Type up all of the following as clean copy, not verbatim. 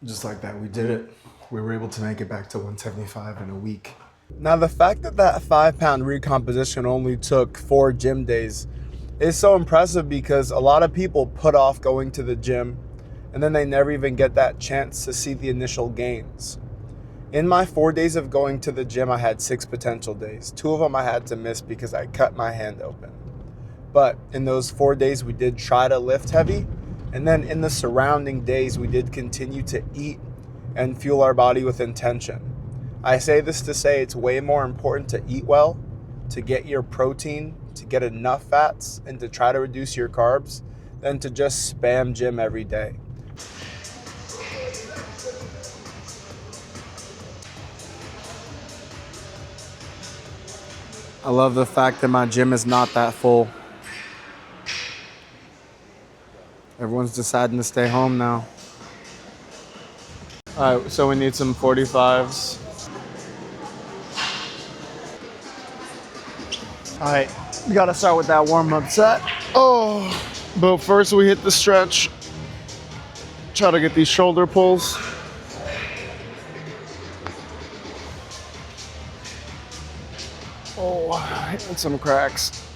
Just like that, we did it. We were able to make it back to 175 in a week. Now, the fact that that 5-pound recomposition only took 4 gym days is so impressive because a lot of people put off going to the gym and then they never even get that chance to see the initial gains. In my 4 days of going to the gym, I had 6 potential days. 2 of them I had to miss because I cut my hand open. But in those 4 days, we did try to lift heavy. And then in the surrounding days, we did continue to eat and fuel our body with intention. I say this to say it's way more important to eat well, to get your protein, to get enough fats, and to try to reduce your carbs than to just spam gym every day. I love the fact that my gym is not that full. Everyone's deciding to stay home now. All right, so we need some 45s. All right, we gotta start with that warm-up set. Oh, but first we hit the stretch. Try to get these shoulder pulls. Oh, hitting some cracks.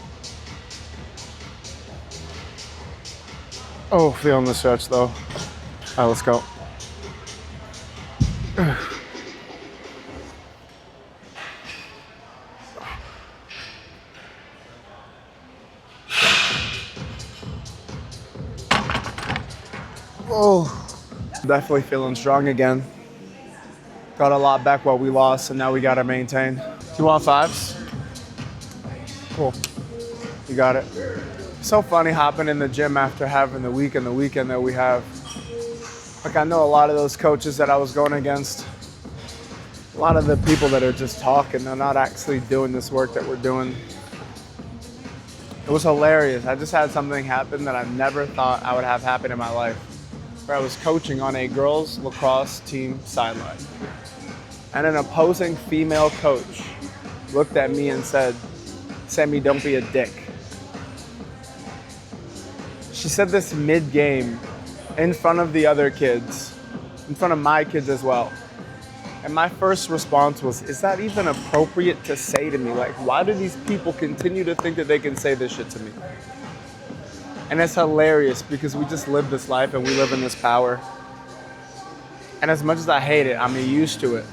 Oh, feeling the stretch though. All right, let's go. Oh, definitely feeling strong again. Got a lot back what we lost, and now we gotta maintain. Do you want 5s? Cool. You got it. So funny hopping in the gym after having the week and the weekend that we have. Like, I know a lot of those coaches that I was going against, a lot of the people that are just talking, they're not actually doing this work that we're doing. It was hilarious. I just had something happen that I never thought I would have happen in my life, where I was coaching on a girls lacrosse team sideline. And an opposing female coach looked at me and said, "Sammy, don't be a dick." She said this mid-game in front of the other kids, in front of my kids as well. And my first response was, is that even appropriate to say to me? Like, why do these people continue to think that they can say this shit to me? And it's hilarious because we just live this life and we live in this power. And as much as I hate it, I'm used to it.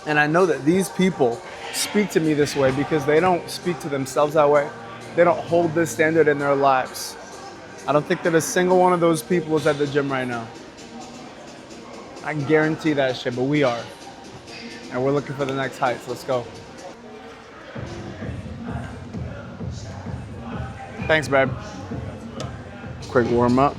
And I know that these people speak to me this way because they don't speak to themselves that way. They don't hold this standard in their lives. I don't think that a single one of those people is at the gym right now. I can guarantee that shit, but we are. And we're looking for the next heights. Let's go. Thanks, babe. Quick warm up.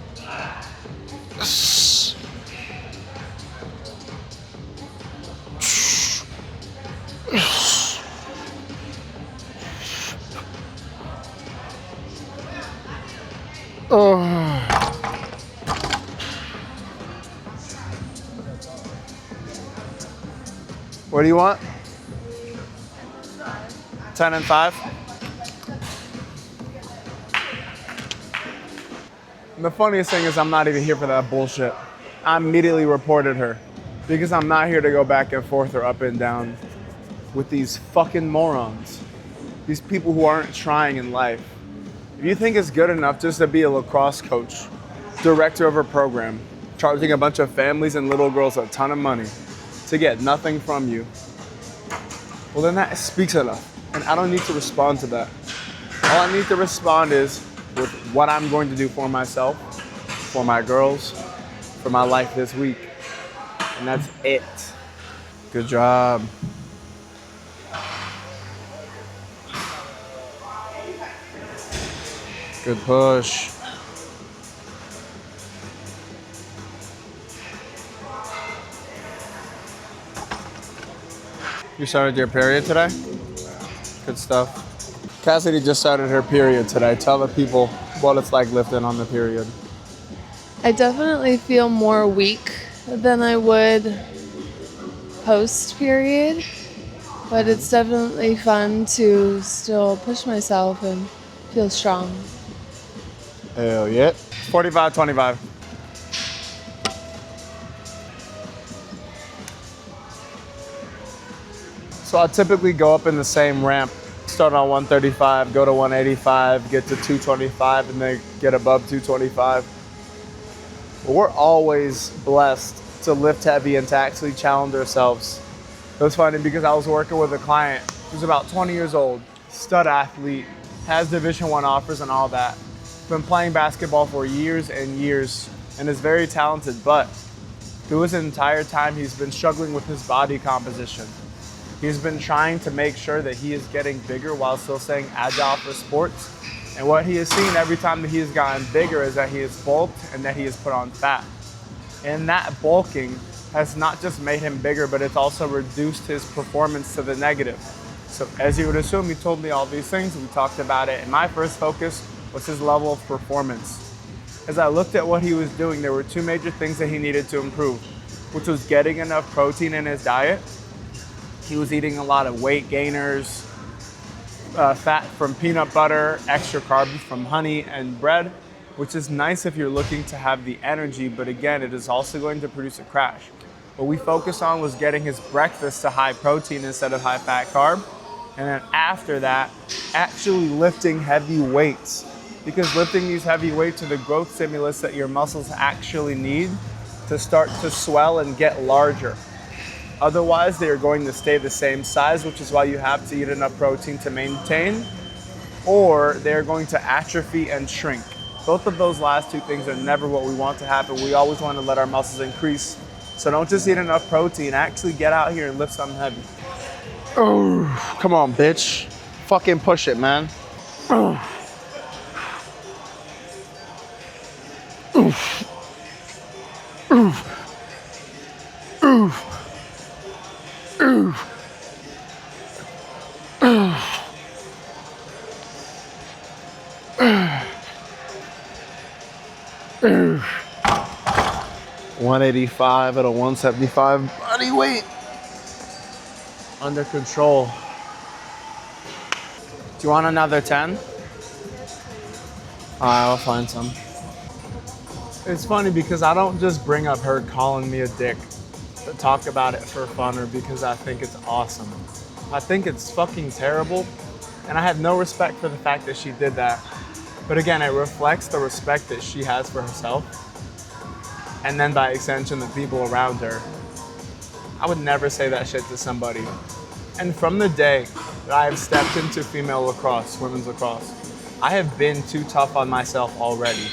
Oh. What do you want? 10 and 5? And the funniest thing is I'm not even here for that bullshit. I immediately reported her because I'm not here to go back and forth or up and down with these fucking morons. These people who aren't trying in life. If you think it's good enough just to be a lacrosse coach, director of a program, charging a bunch of families and little girls a ton of money to get nothing from you, well then that speaks enough. And I don't need to respond to that. All I need to respond is with what I'm going to do for myself, for my girls, for my life this week. And that's it. Good job. Good push. You started your period today? Good stuff. Cassidy just started her period today. Tell the people what it's like lifting on the period. I definitely feel more weak than I would post-period, but it's definitely fun to still push myself and feel strong. Hell yeah. 45, 25. So I typically go up in the same ramp, start on 135, go to 185, get to 225, and then get above 225. But we're always blessed to lift heavy and to actually challenge ourselves. It was funny because I was working with a client who's about 20 years old, stud athlete, has Division I offers and all that. Been playing basketball for years and years and is very talented, but through his entire time, he's been struggling with his body composition. He's been trying to make sure that he is getting bigger while still staying agile for sports. And what he has seen every time that he has gotten bigger is that he has bulked and that he has put on fat. And that bulking has not just made him bigger, but it's also reduced his performance to the negative. So as you would assume, he told me all these things, we talked about it, and my first focus was his level of performance. As I looked at what he was doing, there were two major things that he needed to improve, which was getting enough protein in his diet. He was eating a lot of weight gainers, fat from peanut butter, extra carbs from honey and bread, which is nice if you're looking to have the energy, but again, it is also going to produce a crash. What we focused on was getting his breakfast to high protein instead of high fat carb. And then after that, actually lifting heavy weights. Because lifting these heavy weights are the growth stimulus that your muscles actually need to start to swell and get larger. Otherwise, they are going to stay the same size, which is why you have to eat enough protein to maintain, or they're going to atrophy and shrink. Both of those last two things are never what we want to happen. We always want to let our muscles increase. So don't just eat enough protein, actually get out here and lift something heavy. Oh, come on, bitch. Fucking push it, man. Oh. 185 at a 175 body weight. Under control. Do you want another 10? All right, I'll find some. It's funny because I don't just bring up her calling me a dick to talk about it for fun or because I think it's awesome. I think it's fucking terrible, and I have no respect for the fact that she did that. But again, it reflects the respect that she has for herself, and then by extension, the people around her. I would never say that shit to somebody. And from the day that I have stepped into female lacrosse, women's lacrosse, I have been too tough on myself already.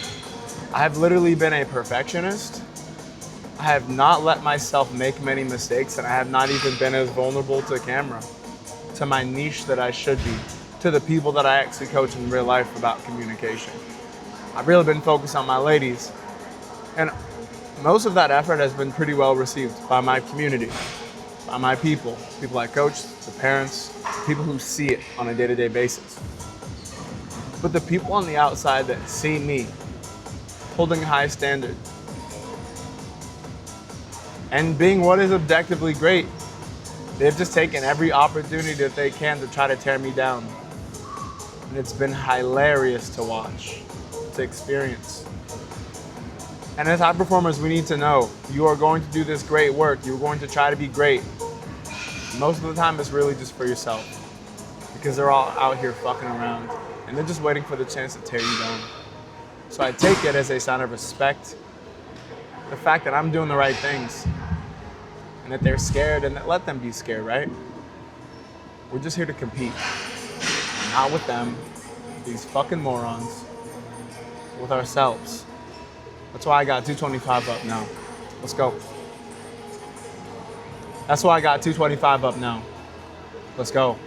I have literally been a perfectionist. I have not let myself make many mistakes, and I have not even been as vulnerable to camera, to my niche that I should be, to the people that I actually coach in real life about communication. I've really been focused on my ladies, and most of that effort has been pretty well received by my community, by my people I coach, the parents, people who see it on a day-to-day basis. But the people on the outside that see me holding a high standard and being what is objectively great, they've just taken every opportunity that they can to try to tear me down. And it's been hilarious to watch, to experience. And as high performers, we need to know you are going to do this great work. You're going to try to be great. Most of the time, it's really just for yourself, because they're all out here fucking around and they're just waiting for the chance to tear you down. So I take it as a sign of respect, the fact that I'm doing the right things and that they're scared, and that let them be scared, right? We're just here to compete, not with them, these fucking morons, with ourselves. That's why I got 225 up now. Let's go. That's why I got 225 up now. Let's go.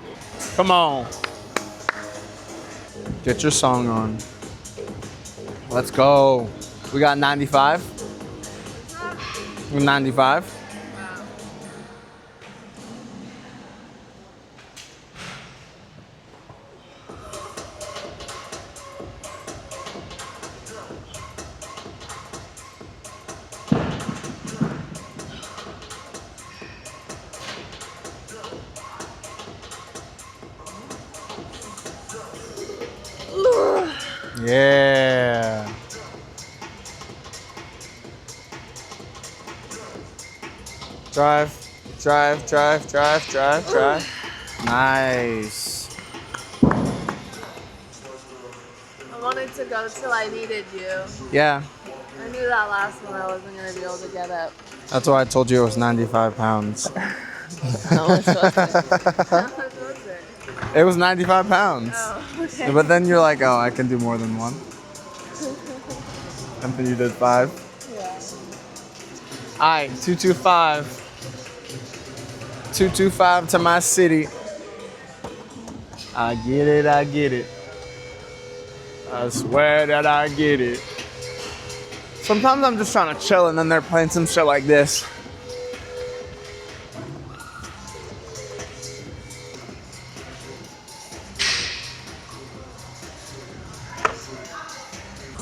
Come on. Get your song on. Let's go. We got 95. 95. Yeah. Drive, drive, drive, drive, drive, drive. Nice. I wanted to go till I needed you. Yeah, I knew that last one I wasn't going to be able to get up. that's why I told you it was 95 pounds. How much was it? How much was it? It was 95 pounds. Oh, okay. But then you're like, oh, I can do more than one. And then you did 5. Yeah. All right, 225. 225 to my city. I get it, I get it. I swear that I get it. Sometimes I'm just trying to chill and then they're playing some shit like this.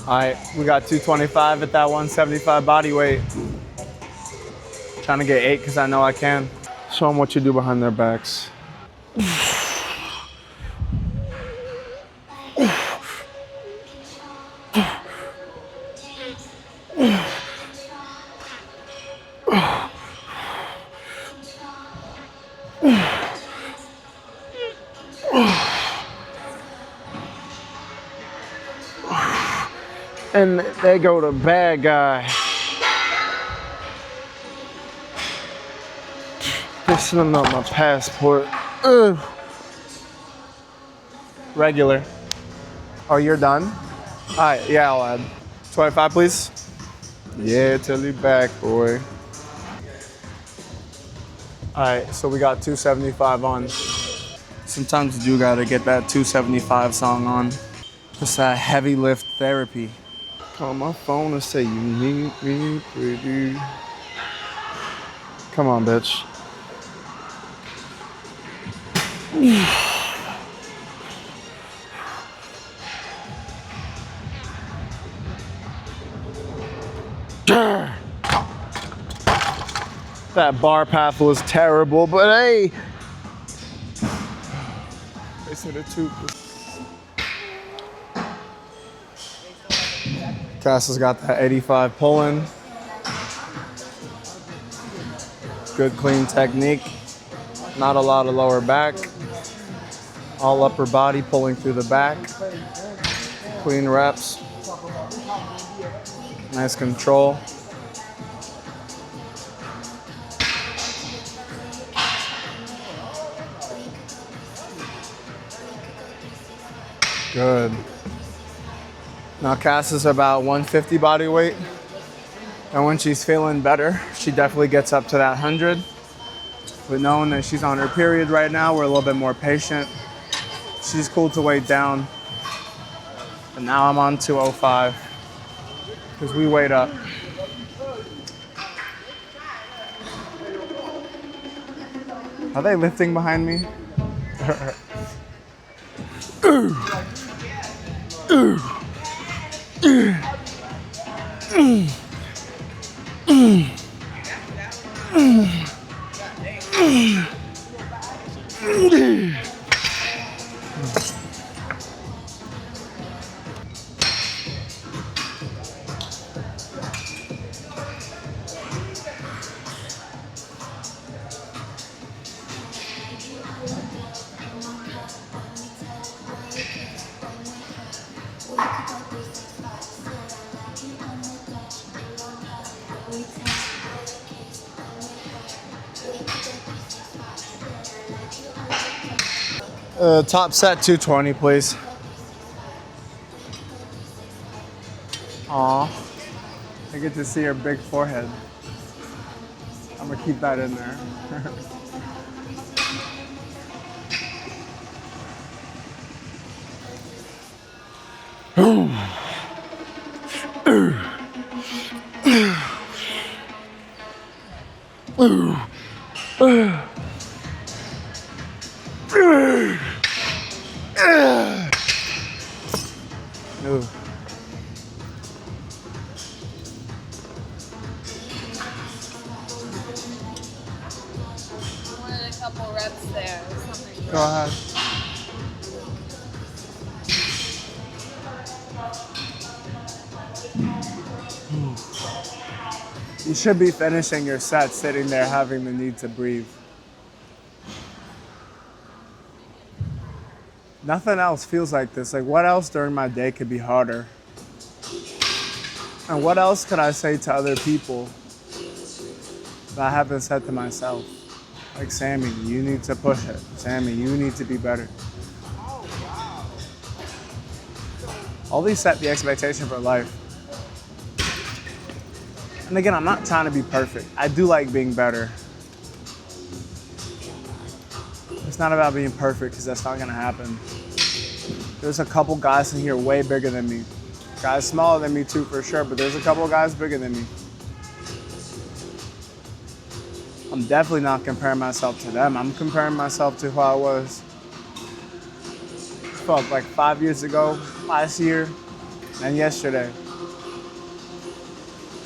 All right, we got 225 at that 175 body weight. Trying to get 8 because I know I can. Show them what you do behind their backs. And they go to bad guy. Pissing up my passport. Ugh. Regular. Oh, you're done? All right, yeah, I'll add. 25, please. Yeah, till you back, boy. All right, so we got 275 on. Sometimes you do gotta get that 275 song on. It's that heavy lift therapy. Call my phone and say you need me pretty. Come on, bitch. That bar path was terrible, but hey. They said it too. Cass has got that 85 pulling. Good clean technique. Not a lot of lower back. All upper body pulling through the back. Clean reps. Nice control. Good. Now Cass is about 150 body weight. And when she's feeling better, she definitely gets up to that 100. But knowing that she's on her period right now, we're a little bit more patient. She's cool to weight down. And now I'm on 205 because we weight up. Are they lifting behind me? Top set 220, please. Aw, I get to see her big forehead. I'm gonna keep that in there. Ooh. I wanted a couple reps there. Something Go ahead. You should be finishing your set sitting there having the need to breathe. Nothing else feels like this. Like, what else during my day could be harder? And what else could I say to other people that I haven't said to myself? Like, Sammy, you need to push it. Sammy, you need to be better. All these set the expectation for life. And again, I'm not trying to be perfect. I do like being better. It's not about being perfect because that's not gonna happen. There's a couple guys in here way bigger than me. Guys smaller than me too for sure, but there's a couple guys bigger than me. I'm definitely not comparing myself to them. I'm comparing myself to who I was, fuck, like 5 years ago, last year, and yesterday.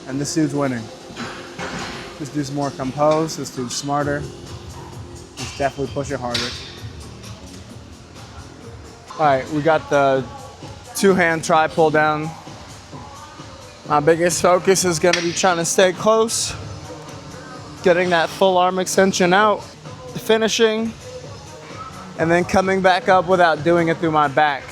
And this dude's winning. This dude's more composed, this dude's smarter. He's definitely pushing harder. All right, we got the 2-hand try pull down. My biggest focus is gonna be trying to stay close, getting that full arm extension out, finishing, and then coming back up without doing it through my back.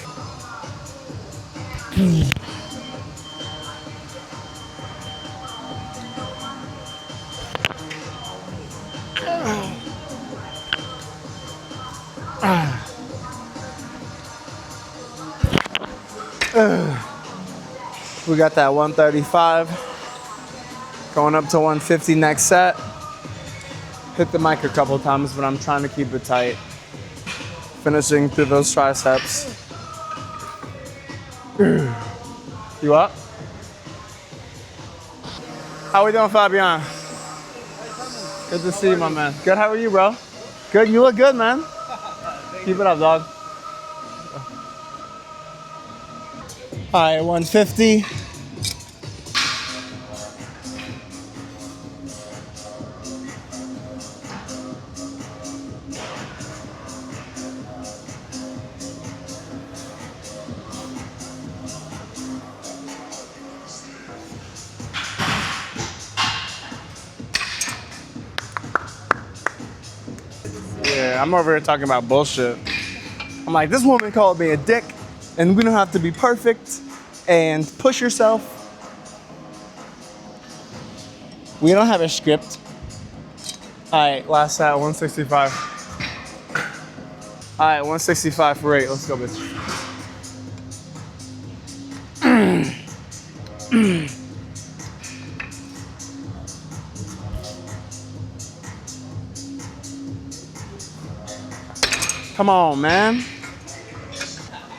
We got that 135, going up to 150 next set. Hit the mic a couple times, but I'm trying to keep it tight. Finishing through those triceps. You up? How we doing, Fabian? Good to see you, my man. Good, how are you, bro? Good, you look good, man. Keep it up, dog. All right, 150. Yeah, I'm over here talking about bullshit. I'm like, this woman called me a dick, and we don't have to be perfect, and push yourself. We don't have a script. All right, last set, 165. All right, 165 for 8. Let's go, bitch. Come on, man.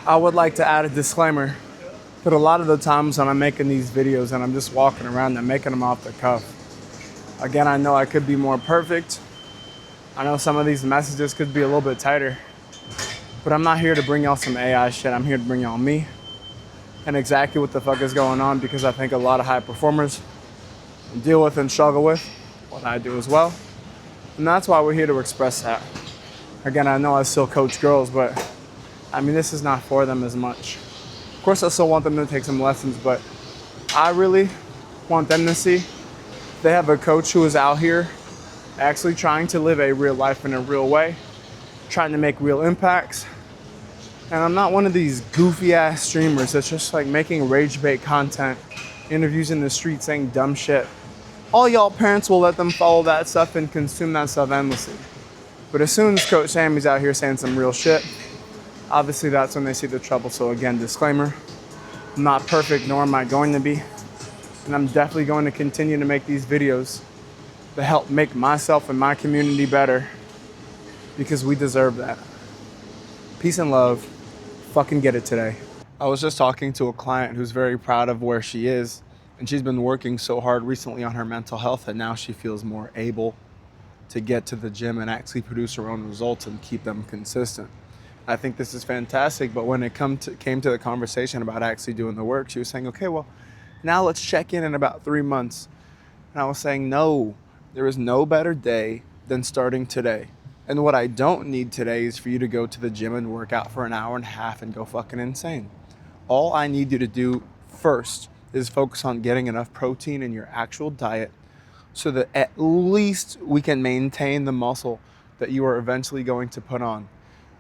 I would like to add a disclaimer that a lot of the times when I'm making these videos and I'm just walking around and making them off the cuff. Again, I know I could be more perfect. I know some of these messages could be a little bit tighter, but I'm not here to bring y'all some AI shit. I'm here to bring y'all me and exactly what the fuck is going on, because I think a lot of high performers deal with and struggle with what I do as well. And that's why we're here to express that. Again, I know I still coach girls, but I mean, this is not for them as much. Of course, I still want them to take some lessons, but I really want them to see they have a coach who is out here actually trying to live a real life in a real way, trying to make real impacts. And I'm not one of these goofy ass streamers that's just like making rage bait content, interviews in the street saying dumb shit. All y'all parents will let them follow that stuff and consume that stuff endlessly. But as soon as Coach Sammy's out here saying some real shit, obviously that's when they see the trouble. So again, disclaimer, I'm not perfect, nor am I going to be. And I'm definitely going to continue to make these videos to help make myself and my community better, because we deserve that. Peace and love. Fucking get it today. I was just talking to a client who's very proud of where she is, and she's been working so hard recently on her mental health, and now she feels more able to get to the gym and actually produce her own results and keep them consistent. I think this is fantastic, but when it came to the conversation about actually doing the work, she was saying, okay, well, now let's check in about 3 months. And I was saying, no, there is no better day than starting today. And what I don't need today is for you to go to the gym and work out for an hour and a half and go fucking insane. All I need you to do first is focus on getting enough protein in your actual diet so that at least we can maintain the muscle that you are eventually going to put on.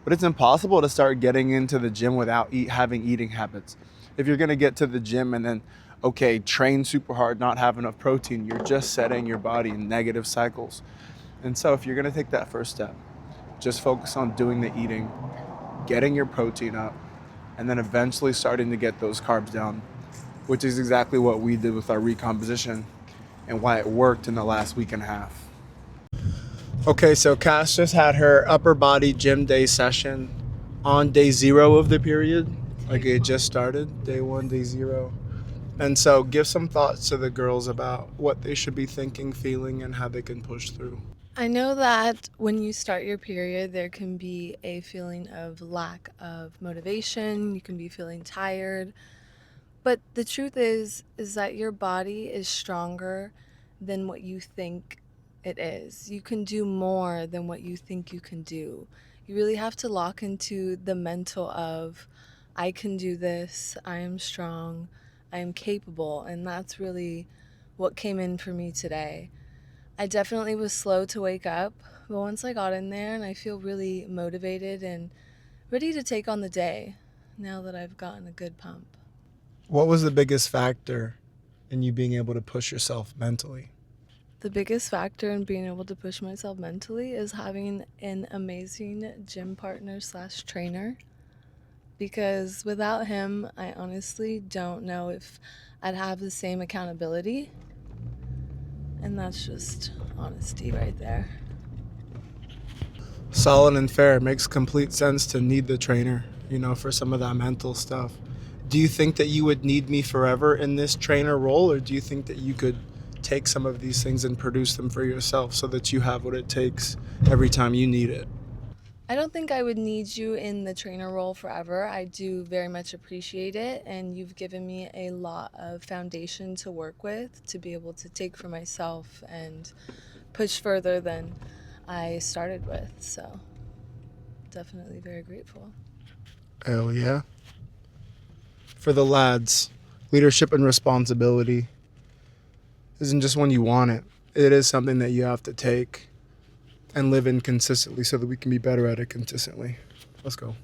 But it's impossible to start getting into the gym without having eating habits. If you're going to get to the gym and then, okay, train super hard, not have enough protein, you're just setting your body in negative cycles. And so if you're going to take that first step, just focus on doing the eating, getting your protein up, and then eventually starting to get those carbs down, which is exactly what we did with our recomposition and why it worked in the last week and a half. Okay, so Cass just had her upper body gym day session on day 0 of the period. Like it just started, day 1, day 0. And so give some thoughts to the girls about what they should be thinking, feeling, and how they can push through. I know that when you start your period, there can be a feeling of lack of motivation. You can be feeling tired. But the truth is that your body is stronger than what you think it is. You can do more than what you think you can do. You really have to lock into the mental of, I can do this, I am strong, I am capable, and that's really what came in for me today. I definitely was slow to wake up, but once I got in there and I feel really motivated and ready to take on the day now that I've gotten a good pump. What was the biggest factor in you being able to push yourself mentally? The biggest factor in being able to push myself mentally is having an amazing gym partner / trainer, because without him, I honestly don't know if I'd have the same accountability. And that's just honesty right there. Solid and fair. It makes complete sense to need the trainer, for some of that mental stuff. Do you think that you would need me forever in this trainer role, or do you think that you could take some of these things and produce them for yourself so that you have what it takes every time you need it? I don't think I would need you in the trainer role forever. I do very much appreciate it, and you've given me a lot of foundation to work with to be able to take for myself and push further than I started with. So definitely very grateful. Hell yeah. For the lads, leadership and responsibility isn't just when you want it. It is something that you have to take and live in consistently so that we can be better at it consistently. Let's go.